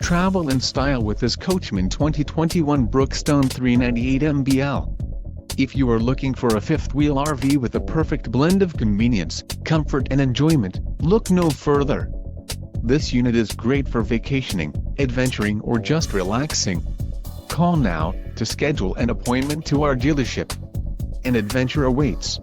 Travel in style with this Coachmen 2021 Brookstone 398MBL. If you are looking for a fifth-wheel RV with a perfect blend of convenience, comfort and enjoyment, look no further. This unit is great for vacationing, adventuring or just relaxing. Call now to schedule an appointment to our dealership. An adventure awaits.